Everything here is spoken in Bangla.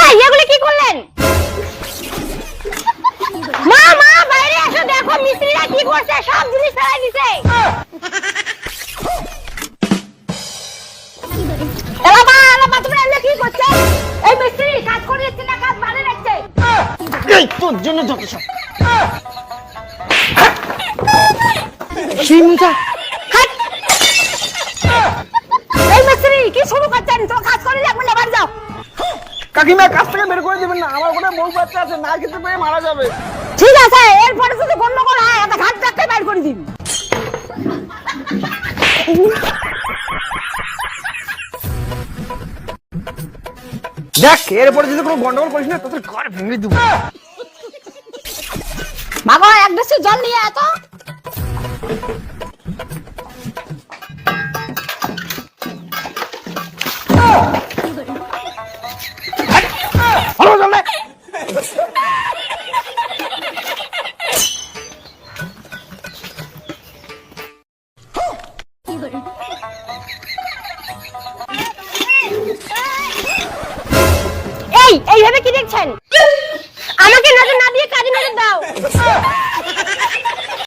এই এগুলো কি করলেন? মা মা বাইরে এসো, দেখো মিস্ত্রিরা কি করছে, সব জিনিস ফেলাই দিছে। এলাবা তোমরা এমনি কি করছো? এই মিস্ত্রি কাজ করে দিচ্ছে না, কাজ বাড়ি রাখছে। এই তোর জন্য যত সব এই মিস্ত্রি কি শুরু করছেন? তো কাজ করে লাগবে না, বাড়ি যাও। কাকিমা কাজ থেকে বের করে দিবেন না, আমার কোনো বউ বাচ্চা আছে, না খেতে পেয়ে মারা যাবে। ঠিক আছে, এরপরে যদি গন্ডগোল হয় এটা ঘাট ডাকতে বাইর করে দিন। দেখ এরপরে যদি কোনো গন্ডগোল করিস না তোদের ঘর ভেঙে দেবো। মাগো এক দেশে জল নিয়ে এত। ভালো জল নে। এইভাবে কি দেখছেন? আমাকে নজর না দিয়ে কাজে নজর দাও।